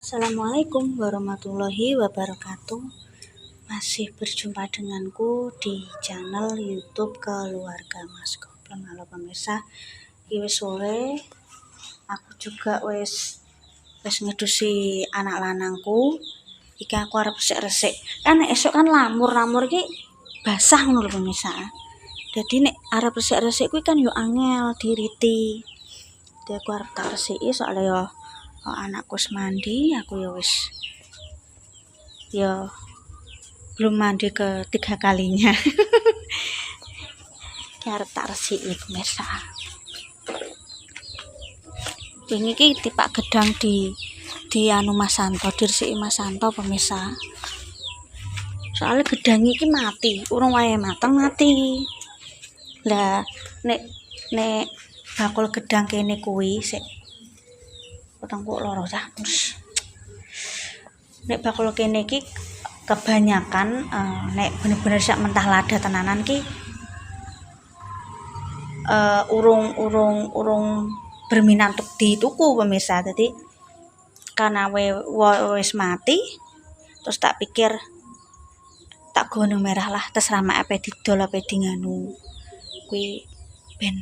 Assalamualaikum warahmatullahi wabarakatuh. Masih berjumpa denganku di channel YouTube Keluarga Mas Goblong. Halo pemirsa, iki wis sore. Aku juga wis ngedusi anak lanangku. Iki aku arep resik-resik. Kan esok kan lamur iki basah ngono lho pemirsa. Jadi nek arep resik-resik kuwi kan yo angel diriti. Jadi aku arep tak resiki soalnya yo anakku wis mandi, aku ya belum mandi ketiga kalinya. Arep tak resiki pemirsa. Wingi iki tipak gedang di anu Mas Santo, diresiki Mas Santo pemirsa. Soalnya gedang iki mati, urung wae mateng mati. Lah nek bakul gedang kene kuwi sik potongku loro cah. Nek bakul kene iki kebanyakan nek bener-bener sak mentah lada tenanan ki urung berminat untuk dituku pemirsa. Jadi karena wis mati terus tak pikir tak gunung merah lah, terserah mak apa didol apa di nganu kuwi ben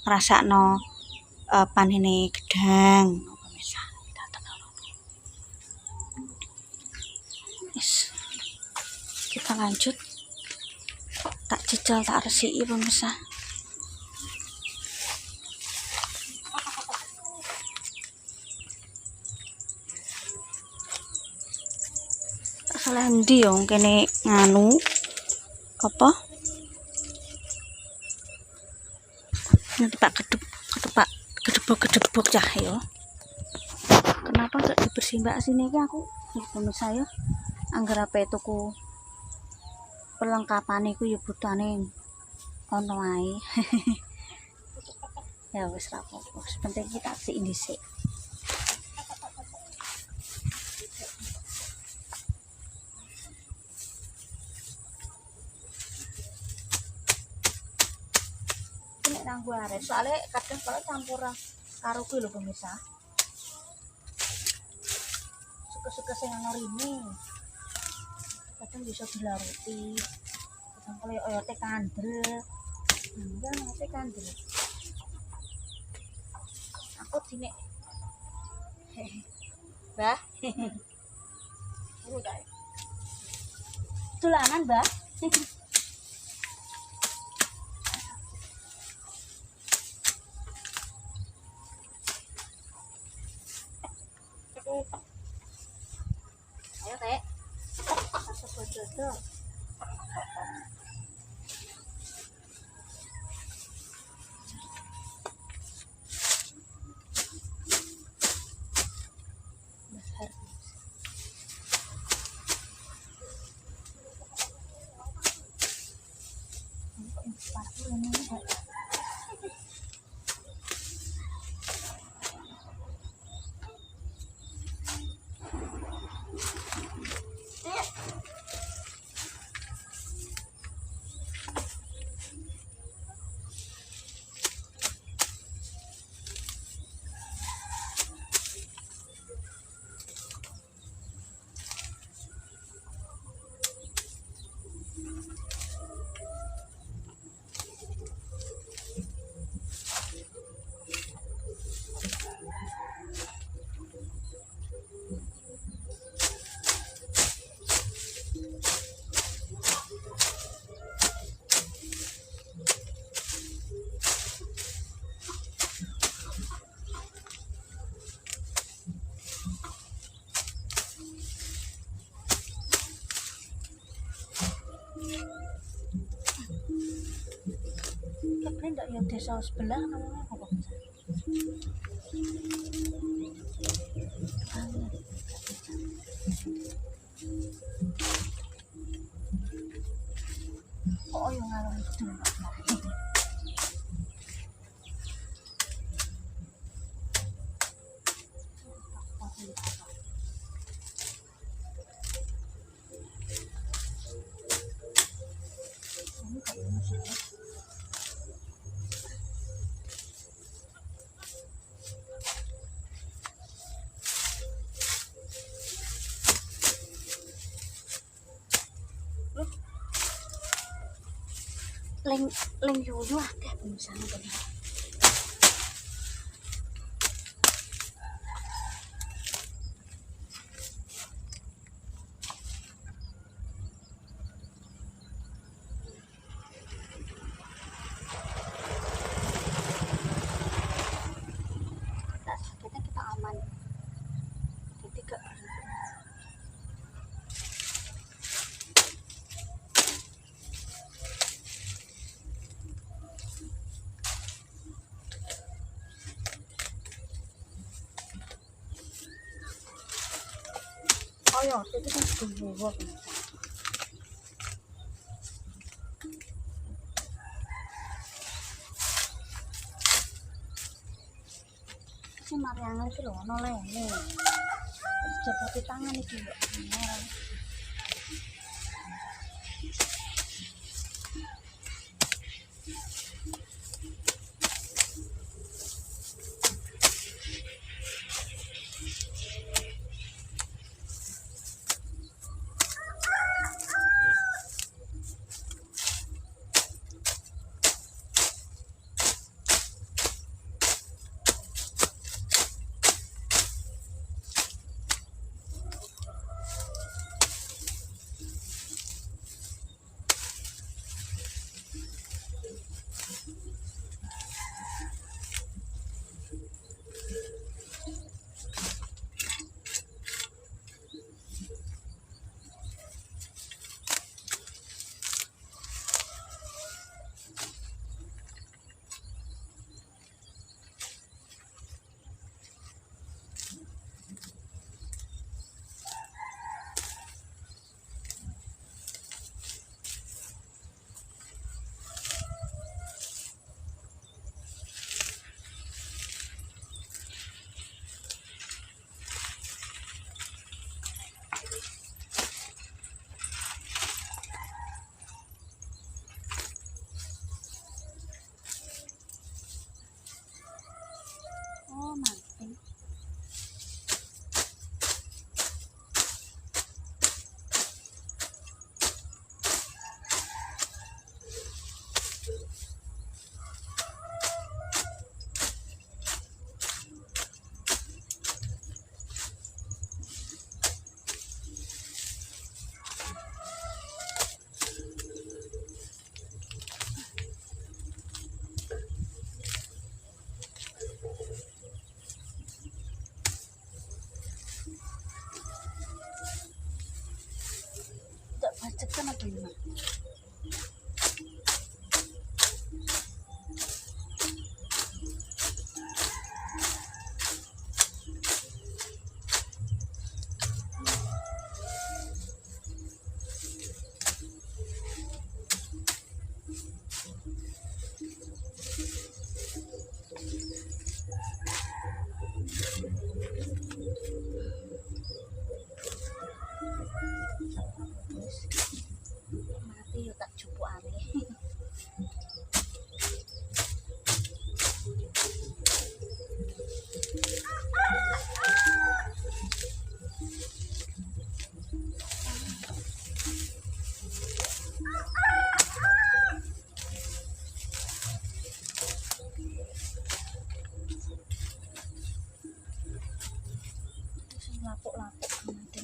ngrasakno panene gedang pemirsa. Kita lanjut, tak jejal tak resiki pemirsa. Salah ndi yo kene nganu apa nanti pak gedebok cah yo. Kenapa gak dibersih mbak sini ki aku pemirsa yo anggar apa tuku perlengkapan iku ya butane ono ae. Ya wis ra apa-apa, penting kita sik dhisik. Nek nanggo arek, soalnya kadang kalau campuran karo kuwi lho pemirsa. Suka-suka sing ana rine. Kadang bisa dilaruti. Kadang kalau oyote kandel. Enggak, oyote kandel. Aku dinek. Mbah. Dolanan, Mbah. Ayo, Teh. Masuk jodoh. Kepren ndak ya desa sebelah namanya apa? Oh yang ngalor itu. leng leng yuyu akeh misalnya kene. Kita aman. Jadi gak oh ya, itu kan dua si Mariana itu loh, noleh nih jabat di tangan itu ya. Oh mati. Tak macet kan apa ini? Mati yo tak jupukane. Lapuk-lapuk mati.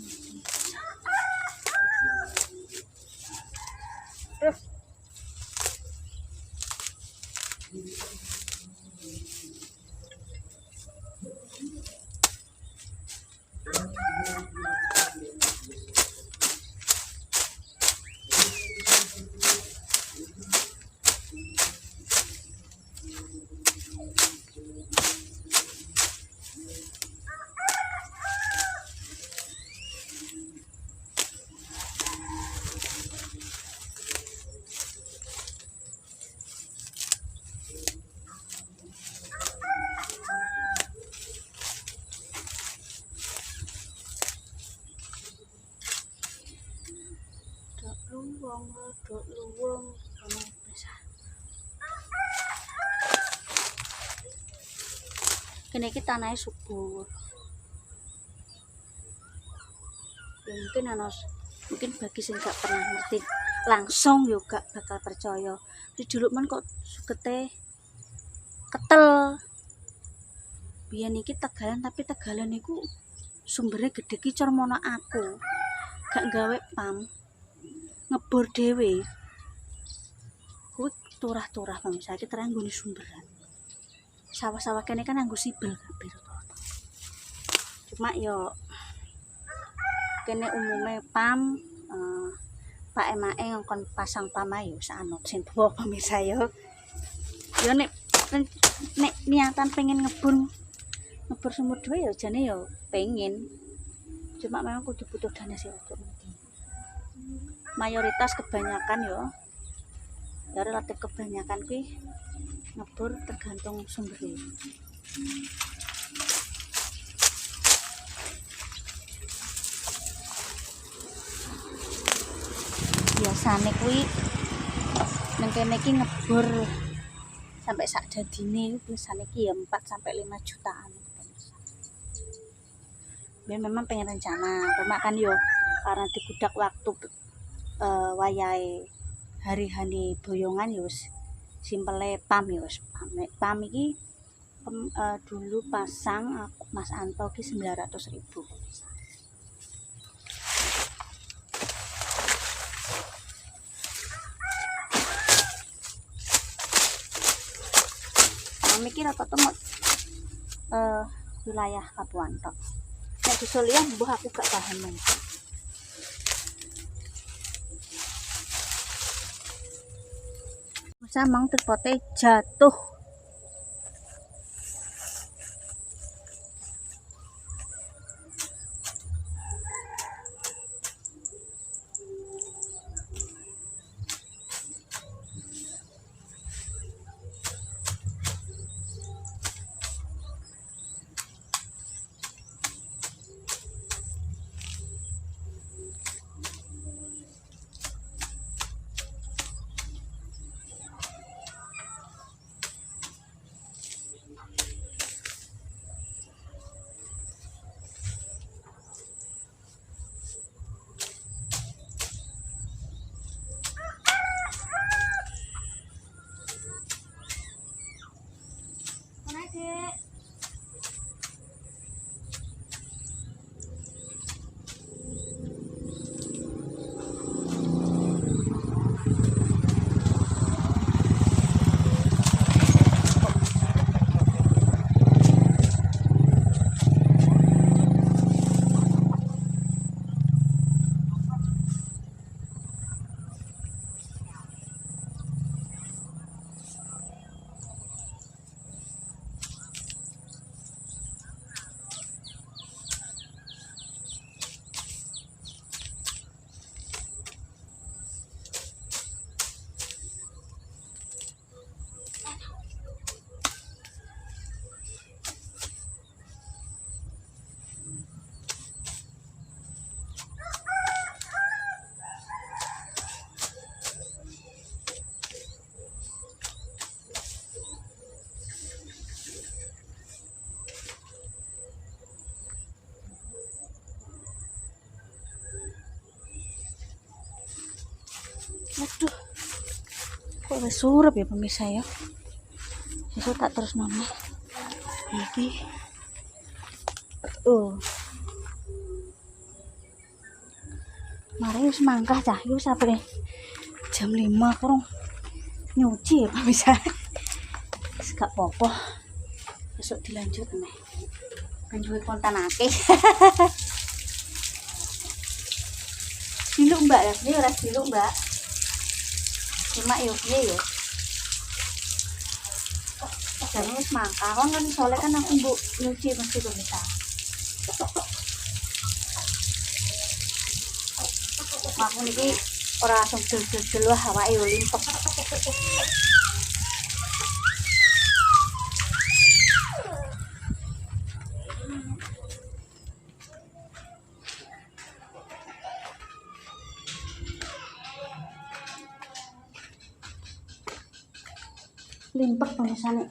Dok luwung sama bisa. Kene iki tanahnya subur. Ya mungkin bagi sing gak pernah ngerti langsung yo gak bakal percaya. Dulu men kok sugete ketel. Biyen iki Tegalan, tapi Tegalan iku sumbere gedhe ki cor mono aku. Gak gawe pam. Ngebor dhewe. Kuwi turah-turah pemirsa iki terang nggone sumberan. Sawah-sawah kene kan nganggo sibel kabeh rata-rata. Cuma yo kene umume pam Pak Emake ngongkon pasang pam ayo sanut sing tuwa pemirsa yo. Yo nek niatan pengen ngebur sumur dhewe ya jane ya pengen. Cuma memang kudu butuh dana sih untuk nanti. Mayoritas kebanyakan ya relatif kebanyakan kuwi ngebur tergantung sumbernya. Biasane kuwi nang kene iki ngebur sampai sak dadine biasane ki ya 4 sampai 5 jutaan. Memang pengen rencana, cuma kan yo karena digudak waktu wayahe hari-hari boyongan yo simpele pam yo pam iki dulu pasang Mas Anto ki 900.000. Pam iki rata-rata wilayah Kapuan tok. Nek dusun liya mbuh aku gak paham. Masa mang tripote jatuh. Aduh, kok wis surup ya pemirsa ya. Sesuk tak terus nonton. Iki. Mari wis mangkah cah, iku sampai jam 5 kurang nyuci ya pemirsa. Wis gak apa-apa. Besok dilanjut nih. Kan duwe kontan akeh. Diluk Mbak ya, ini ora diluk Mbak. Cuma yo piye yo. Jane wis mangkah kan soalnya kan aku mbok nyuci mesti pemirsa. Aku niki ora langsung del-del wah awake yo limpek. Limpek pemirsa nek.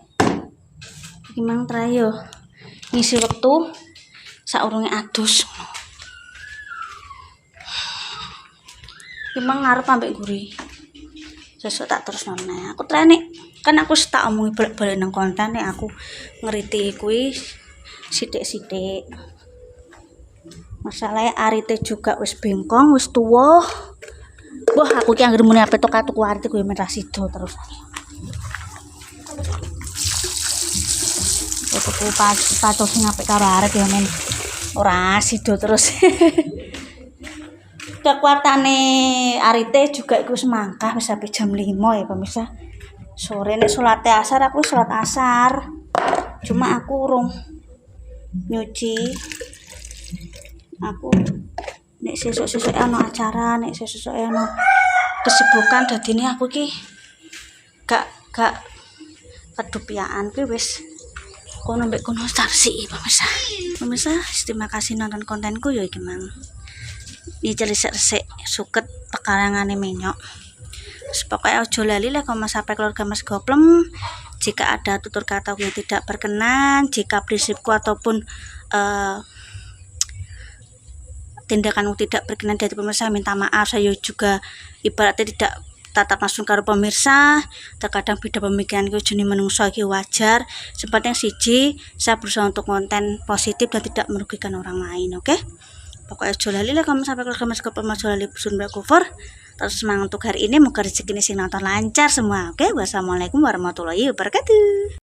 Iki mang trae yo ngisi wektu saurunge adus. Memang ngarep ambek guri. Sesuk tak terus nonton. Aku trene kan aku tak omongi balik-balik nang konten nek aku ngeriti kuwi sithik-sithik. Masalahnya arite juga wis bengkong, wis tuwa. Wah, aku ki anggere muni ape tok tuku arite kuwi men ra sida terus. Tuku patok sing apik karo arek ya men ora sida terus. Kekuatane arite juga iku wis mangkah wis sampai jam 5 ya pemirsa. Sore nek salat asar aku salat asar. Cuma aku urung nyuci. Aku nek sesuk-sesuk ana acara, nek sesuk ana kesibukan dadine aku ki gak kedupiaan ki wis kono mbek kono sarsi pemirsa. Pemirsa, terima kasih nonton kontenku ya iki mang. Ini resik-resik suket pekarangane menyok. Pokoknya ojo lali lah kalau sampai keluarga Mas Goplem. Jika ada tutur kata yang tidak berkenan, jika prinsipku ataupun tindakanmu tidak berkenan dari pemirsa, minta maaf. Saya juga ibaratnya tidak tatap langsung karo pemirsa. Terkadang beda pemikiranku jenis menungso iki wajar. Seperti yang siji, saya berusaha untuk konten positif dan tidak merugikan orang lain, oke? Pokoknya jolali lah kamu sampai keluarga Mas Goplem jolali busun cover. Terus semangat untuk hari ini, moga rezeki ini sing nonton lancar semua, oke? Wassalamualaikum warahmatullahi wabarakatuh.